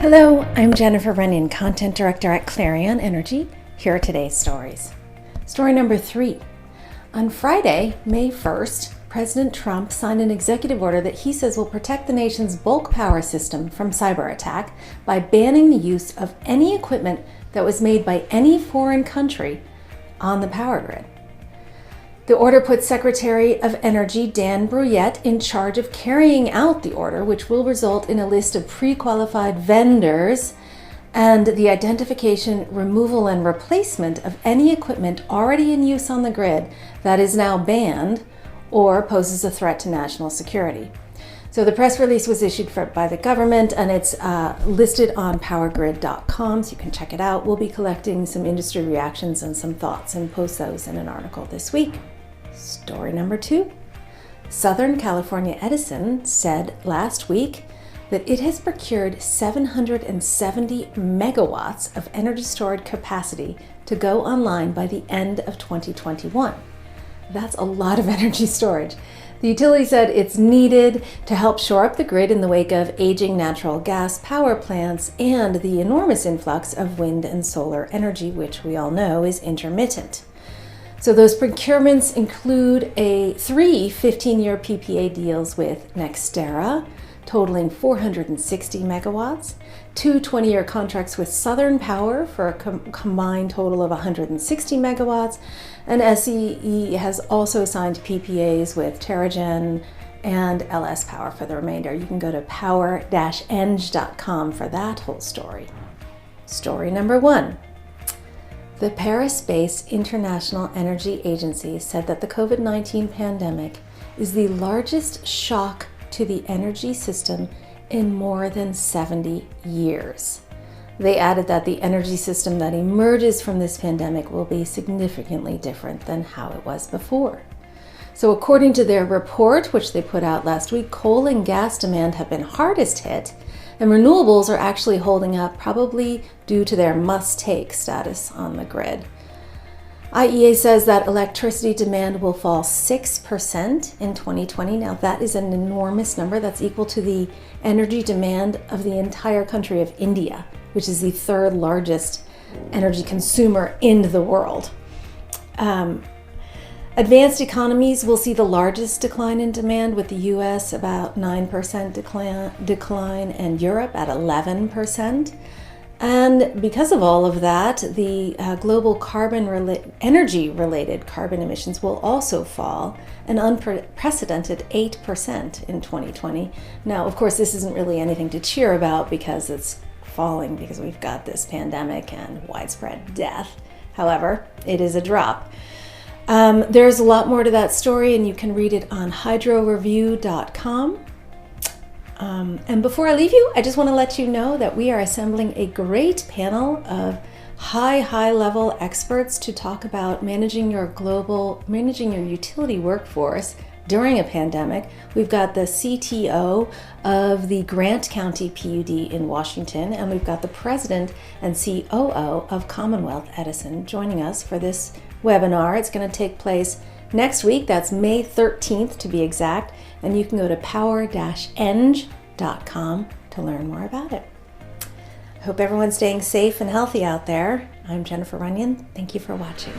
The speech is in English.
Hello, I'm Jennifer Runyon, Content Director at Clarion Energy. Here are today's stories. Story number 3. On Friday, May 1st, President Trump signed an executive order that he says will protect the nation's bulk power system from cyber attack by banning the use of any equipment that was made by any foreign country on the power grid. The order puts Secretary of Energy Dan Brouillette in charge of carrying out the order, which will result in a list of pre-qualified vendors and the identification, removal, and replacement of any equipment already in use on the grid that is now banned or poses a threat to national security. So the press release was issued by the government, and it's listed on powergrid.com, so you can check it out. We'll be collecting some industry reactions and some thoughts and post those in an article this week. Story number 2. Southern California Edison said last week that it has procured 770 megawatts of energy storage capacity to go online by the end of 2021. That's a lot of energy storage. The utility said it's needed to help shore up the grid in the wake of aging natural gas power plants and the enormous influx of wind and solar energy, which we all know is intermittent. So those procurements include 3 15-year PPA deals with NextEra, totaling 460 megawatts, 2 20-year contracts with Southern Power for a combined total of 160 megawatts, and SCE has also signed PPAs with Terragen and LS Power for the remainder. You can go to power-eng.com for that whole story. Story number 1. The Paris-based International Energy Agency said that the COVID-19 pandemic is the largest shock to the energy system in more than 70 years. They added that the energy system that emerges from this pandemic will be significantly different than how it was before. So according to their report, which they put out last week, coal and gas demand have been hardest hit, and renewables are actually holding up, probably due to their must-take status on the grid. IEA says that electricity demand will fall 6% in 2020. Now that is an enormous number. That's equal to the energy demand of the entire country of India, which is the 3rd largest energy consumer in the world. Advanced economies will see the largest decline in demand, with the US about 9% decline and Europe at 11%. And because of all of that, the global energy-related carbon emissions will also fall an unprecedented 8% in 2020. Now, of course, this isn't really anything to cheer about because it's falling because we've got this pandemic and widespread death. However, it is a drop. There's a lot more to that story, and you can read it on hydroreview.com. And before I leave you, I just want to let you know that we are assembling a great panel of high-level experts to talk about managing your utility workforce during a pandemic. We've got the CTO of the Grant County PUD in Washington, and we've got the president and COO of Commonwealth Edison joining us for this webinar. It's going to take place next week. That's May 13th to be exact, and you can go to power-eng.com to learn more about it. I hope everyone's staying safe and healthy out there. I'm Jennifer Runyon. Thank you for watching.